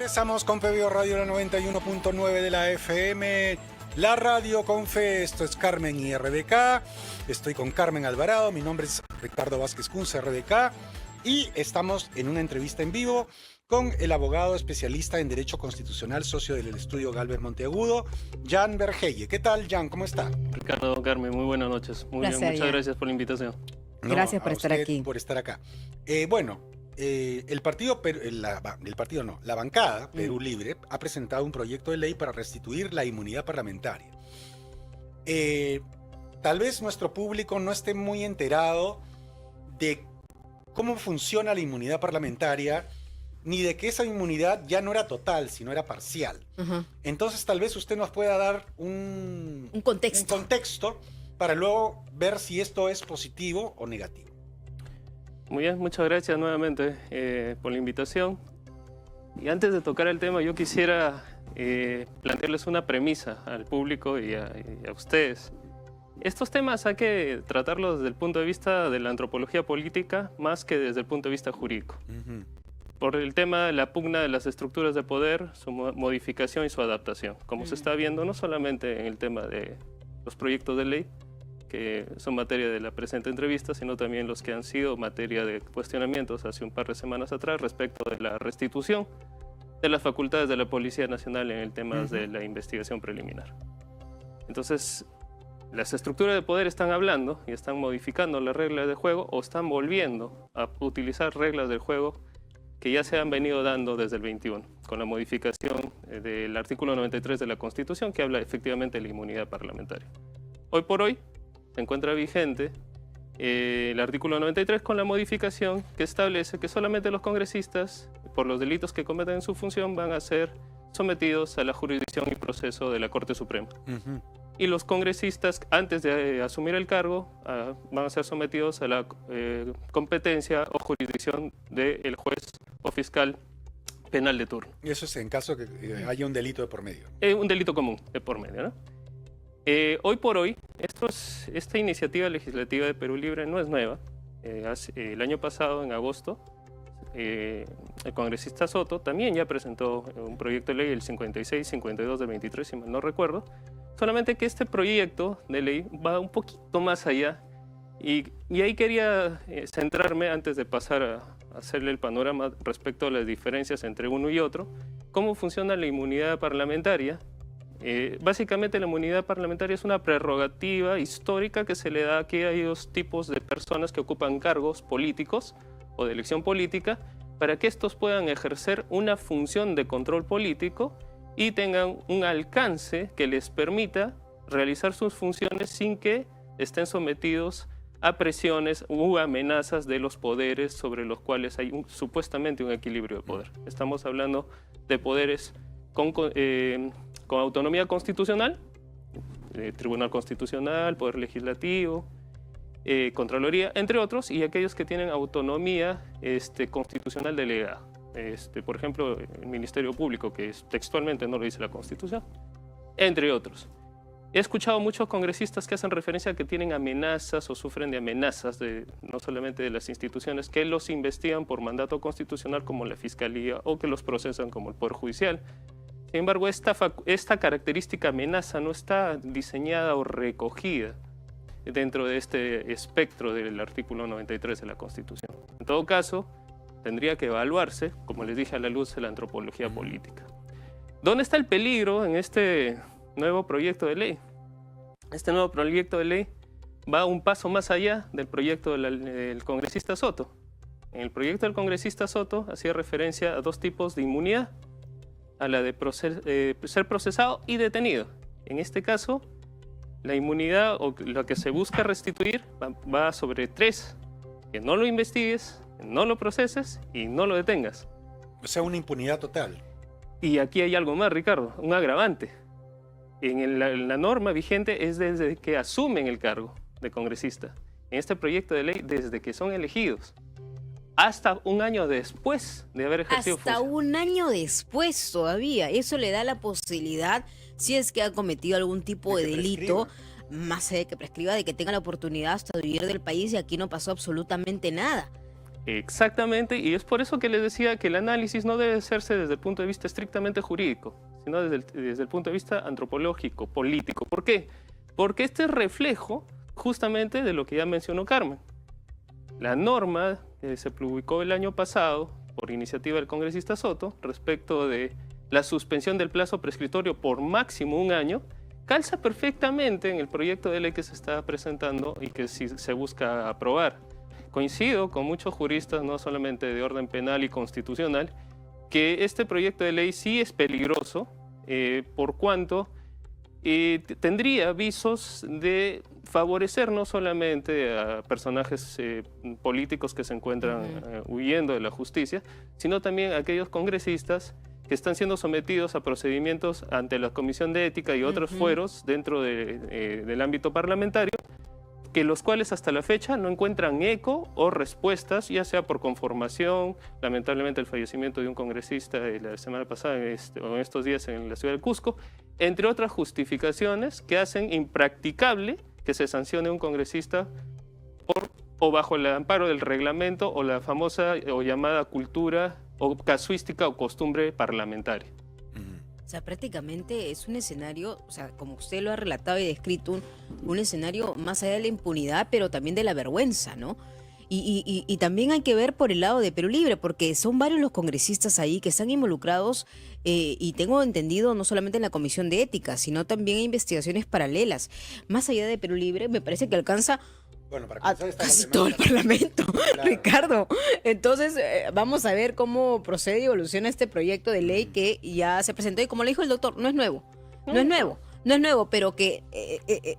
Regresamos con Pebeo Radio, la 91.9 de la FM, la radio con fe. Esto es Carmen y RBK. Estoy con Carmen Alvarado, mi nombre es Ricardo Vázquez Kunze, RBK, y estamos en una entrevista en vivo con el abogado especialista en Derecho Constitucional, socio del estudio Galvez Monteagudo, Jan Verheye. ¿Qué tal, Jan? ¿Cómo está? Ricardo, Carmen, muy buenas noches. Muy bien, muchas gracias por la invitación. Gracias por estar aquí. Por estar acá. La bancada Perú Libre ha presentado un proyecto de ley para restituir la inmunidad parlamentaria. Tal vez nuestro público no esté muy enterado de cómo funciona la inmunidad parlamentaria, ni de que esa inmunidad ya no era total, sino era parcial. Entonces tal vez usted nos pueda dar un contexto para luego ver si esto es positivo o negativo. Muy bien, muchas gracias nuevamente por la invitación. Y antes de tocar el tema, yo quisiera plantearles una premisa al público y a ustedes. Estos temas hay que tratarlos desde el punto de vista de la antropología política más que desde el punto de vista jurídico. Por el tema de la pugna de las estructuras de poder, su modificación y su adaptación. Como se está viendo no solamente en el tema de los proyectos de ley, que son materia de la presente entrevista, sino también los que han sido materia de cuestionamientos hace un par de semanas atrás respecto de la restitución de las facultades de la Policía Nacional en el tema de la investigación preliminar. Entonces, las estructuras de poder están hablando y están modificando las reglas de juego o están volviendo a utilizar reglas del juego que ya se han venido dando desde el 21, con la modificación del artículo 93 de la Constitución, que habla efectivamente de la inmunidad parlamentaria. Hoy por hoy se encuentra vigente el artículo 93 con la modificación que establece que solamente los congresistas, por los delitos que cometen en su función, van a ser sometidos a la jurisdicción y proceso de la Corte Suprema. Y los congresistas, antes de asumir el cargo, van a ser sometidos a la competencia o jurisdicción del juez o fiscal penal de turno. Y eso es en caso que haya un delito de por medio. Un delito común de por medio, ¿no? Hoy por hoy, esta iniciativa legislativa de Perú Libre no es nueva. El año pasado, en agosto, el congresista Soto también ya presentó un proyecto de ley, el 56-52 del 23, si mal no recuerdo. Solamente que este proyecto de ley va un poquito más allá y ahí quería centrarme antes de pasar a hacerle el panorama respecto a las diferencias entre uno y otro, cómo funciona la inmunidad parlamentaria. Básicamente la inmunidad parlamentaria es una prerrogativa histórica que se le da a aquellos tipos de personas que ocupan cargos políticos o de elección política para que estos puedan ejercer una función de control político y tengan un alcance que les permita realizar sus funciones sin que estén sometidos a presiones u amenazas de los poderes sobre los cuales hay supuestamente un equilibrio de poder. Estamos hablando de poderes con autonomía constitucional, Tribunal Constitucional, Poder Legislativo, Contraloría, entre otros, y aquellos que tienen autonomía constitucional delegada. Por ejemplo, el Ministerio Público, que textualmente no lo dice la Constitución, entre otros. He escuchado muchos congresistas que hacen referencia a que tienen amenazas o sufren de amenazas, no solamente de las instituciones que los investigan por mandato constitucional como la Fiscalía o que los procesan como el Poder Judicial. Sin embargo, esta característica amenaza no está diseñada o recogida dentro de este espectro del artículo 93 de la Constitución. En todo caso, tendría que evaluarse, como les dije, a la luz de la antropología política. ¿Dónde está el peligro en este nuevo proyecto de ley? Este nuevo proyecto de ley va un paso más allá del proyecto del congresista Soto. En el proyecto del congresista Soto hacía referencia a dos tipos de inmunidad, a la de ser procesado y detenido. En este caso, la inmunidad o lo que se busca restituir va sobre tres: que no lo investigues, no lo proceses y no lo detengas. O sea, una impunidad total. Y aquí hay algo más, Ricardo, un agravante. En la norma vigente es desde que asumen el cargo de congresista. En este proyecto de ley, desde que son elegidos, hasta un año después de haber ejercido función. Hasta un año después todavía. Eso le da la posibilidad, si es que ha cometido algún tipo de delito, más allá de que prescriba, de que tenga la oportunidad hasta de huir del país, y aquí no pasó absolutamente nada. Exactamente, y es por eso que les decía que el análisis no debe hacerse desde el punto de vista estrictamente jurídico, sino desde el punto de vista antropológico, político. ¿Por qué? Porque este es reflejo justamente de lo que ya mencionó Carmen. La norma que se publicó el año pasado por iniciativa del congresista Soto respecto de la suspensión del plazo prescriptorio por máximo 1 año calza perfectamente en el proyecto de ley que se está presentando y que se busca aprobar. Coincido con muchos juristas, no solamente de orden penal y constitucional, que este proyecto de ley sí es peligroso por cuanto tendría visos de favorecer no solamente a personajes políticos que se encuentran huyendo de la justicia, sino también a aquellos congresistas que están siendo sometidos a procedimientos ante la Comisión de Ética y otros fueros dentro del ámbito parlamentario, que los cuales hasta la fecha no encuentran eco o respuestas, ya sea por conformación, lamentablemente el fallecimiento de un congresista la semana pasada o en estos días en la ciudad de Cusco, entre otras justificaciones que hacen impracticable que se sancione a un congresista o bajo el amparo del reglamento o la famosa o llamada cultura o casuística o costumbre parlamentaria. O sea, prácticamente es un escenario, o sea, como usted lo ha relatado y descrito, un escenario más allá de la impunidad, pero también de la vergüenza, ¿no? Y también hay que ver por el lado de Perú Libre, porque son varios los congresistas ahí que están involucrados, y tengo entendido, no solamente en la Comisión de Ética, sino también en investigaciones paralelas. Más allá de Perú Libre, me parece que alcanza a casi todo el Parlamento, claro. Ricardo. Entonces, vamos a ver cómo procede y evoluciona este proyecto de ley que ya se presentó. Y como le dijo el doctor, no es nuevo, no es nuevo, pero que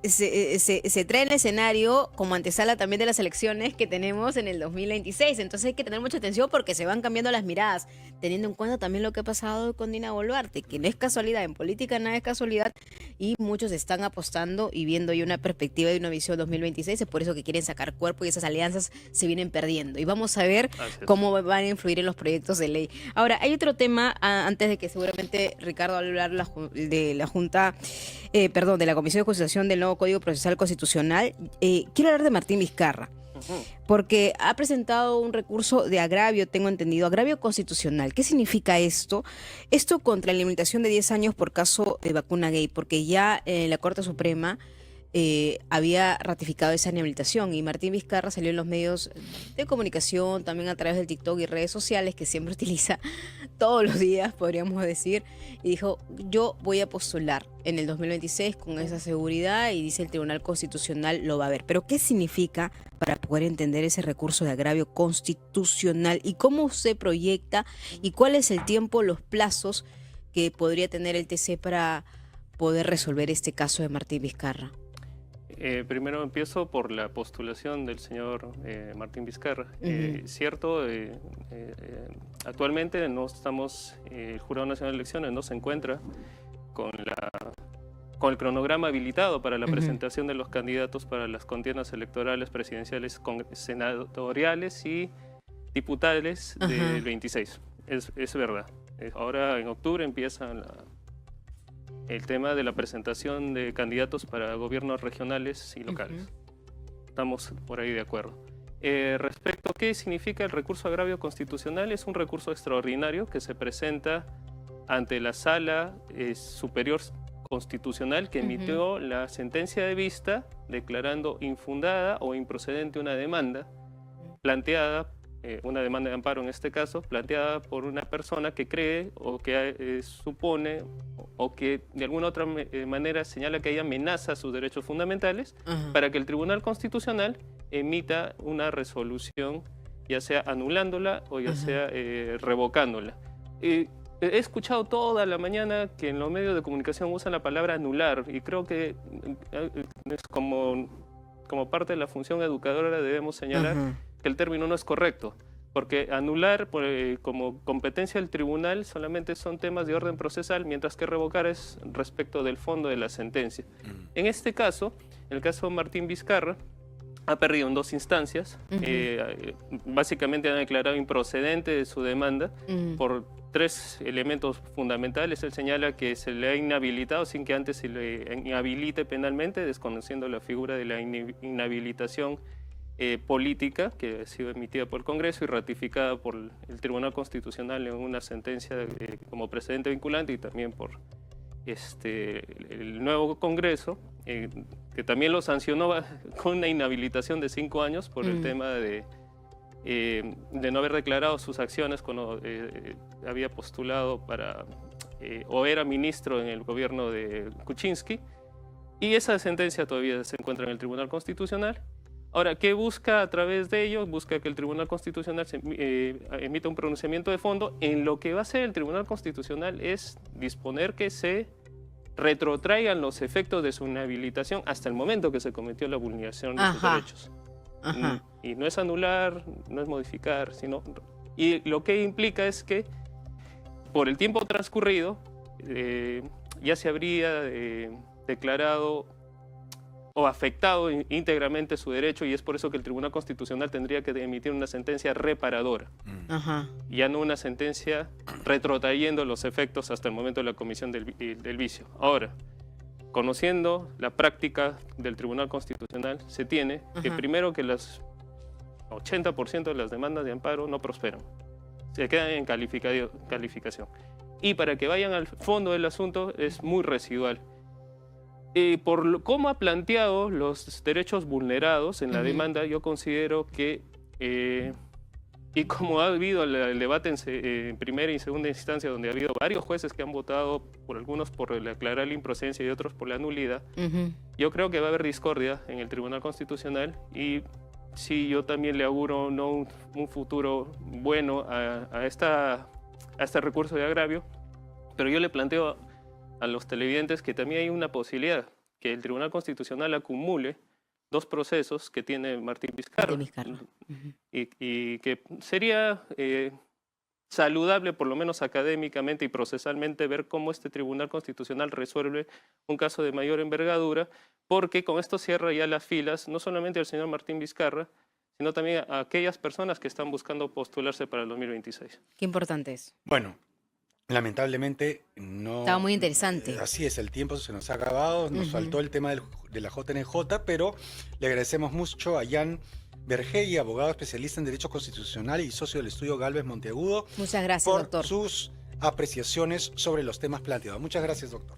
se trae en el escenario como antesala también de las elecciones que tenemos en el 2026. Entonces hay que tener mucha atención porque se van cambiando las miradas, teniendo en cuenta también lo que ha pasado con Dina Boluarte, que no es casualidad, en política nada es casualidad, y muchos están apostando y viendo ya una perspectiva de una visión 2026. Es por eso que quieren sacar cuerpo y esas alianzas se vienen perdiendo. Y vamos a ver cómo van a influir en los proyectos de ley. Ahora, hay otro tema, antes de que seguramente Ricardo va a hablar de la Junta... de la Comisión de Constitución del nuevo Código Procesal Constitucional. Quiero hablar de Martín Vizcarra, porque ha presentado un recurso de agravio, tengo entendido, agravio constitucional. ¿Qué significa esto? Esto contra la limitación de 10 años por caso de vacuna gay, porque ya la Corte Suprema había ratificado esa inhabilitación y Martín Vizcarra salió en los medios de comunicación, también a través del TikTok y redes sociales que siempre utiliza todos los días, podríamos decir, y dijo, yo voy a postular en el 2026 con esa seguridad, y dice el Tribunal Constitucional lo va a ver. Pero ¿qué significa para poder entender ese recurso de agravio constitucional y cómo se proyecta y cuál es el tiempo, los plazos que podría tener el TC para poder resolver este caso de Martín Vizcarra? Primero empiezo por la postulación del señor Martín Vizcarra. Cierto, actualmente no estamos, el Jurado Nacional de Elecciones no se encuentra con el cronograma habilitado para la presentación de los candidatos para las contiendas electorales presidenciales, senatoriales y diputales del 26. Es verdad. Ahora en octubre empiezan el tema de la presentación de candidatos para gobiernos regionales y locales. Estamos por ahí de acuerdo. Respecto a qué significa el recurso agravio constitucional, es un recurso extraordinario que se presenta ante la Sala Superior Constitucional que emitió la sentencia de vista declarando infundada o improcedente una demanda planteada, una demanda de amparo en este caso, planteada por una persona que cree o que supone o que de alguna otra manera señala que hay amenaza a sus derechos fundamentales para que el Tribunal Constitucional emita una resolución, ya sea anulándola o ya sea revocándola. He escuchado toda la mañana que en los medios de comunicación usan la palabra anular, y creo que es como parte de la función educadora debemos señalar que el término no es correcto, porque anular como competencia del tribunal solamente son temas de orden procesal, mientras que revocar es respecto del fondo de la sentencia. En este caso, en el caso de Martín Vizcarra, ha perdido en 2 instancias. Básicamente han declarado improcedente de su demanda por 3 elementos fundamentales. Él señala que se le ha inhabilitado sin que antes se le inhabilite penalmente, desconociendo la figura de la inhabilitación política que ha sido emitida por el Congreso y ratificada por el Tribunal Constitucional en una sentencia como precedente vinculante, y también por el nuevo Congreso, que también lo sancionó con una inhabilitación de 5 años por el tema de no haber declarado sus acciones cuando había postulado para o era ministro en el gobierno de Kuczynski, y esa sentencia todavía se encuentra en el Tribunal Constitucional. Ahora, ¿qué busca a través de ello? Busca que el Tribunal Constitucional emita un pronunciamiento de fondo. En lo que va a hacer el Tribunal Constitucional es disponer que se retrotraigan los efectos de su inhabilitación hasta el momento que se cometió la vulneración de sus derechos. Ajá. Y no es anular, no es modificar, sino... Y lo que implica es que por el tiempo transcurrido ya se habría declarado o afectado íntegramente su derecho, y es por eso que el Tribunal Constitucional tendría que emitir una sentencia reparadora. Ajá. Ya no una sentencia retrotrayendo los efectos hasta el momento de la comisión del vicio. Ahora, conociendo la práctica del Tribunal Constitucional, se tiene que primero que las 80% de las demandas de amparo no prosperan, se quedan en calificación. Y para que vayan al fondo del asunto es muy residual. Por cómo ha planteado los derechos vulnerados en la demanda, yo considero que, y como ha habido el debate en primera y segunda instancia, donde ha habido varios jueces que han votado, por algunos por declarar la improcedencia y otros por la nulidad, yo creo que va a haber discordia en el Tribunal Constitucional, y sí, yo también le auguro no un futuro bueno a este recurso de agravio, pero yo le planteo a los televidentes que también hay una posibilidad que el Tribunal Constitucional acumule 2 procesos que tiene Martín Vizcarra, y que sería saludable, por lo menos académicamente y procesalmente, ver cómo este Tribunal Constitucional resuelve un caso de mayor envergadura, porque con esto cierra ya las filas, no solamente al señor Martín Vizcarra, sino también a aquellas personas que están buscando postularse para el 2026. Qué importante es. Bueno, lamentablemente no... Estaba muy interesante. Así es, el tiempo se nos ha acabado, nos faltó el tema de la JNJ, pero le agradecemos mucho a Jan Verhey, abogado especialista en Derecho Constitucional y socio del estudio Galvez Monteagudo. Muchas gracias, por doctor. sus apreciaciones sobre los temas planteados. Muchas gracias, doctor.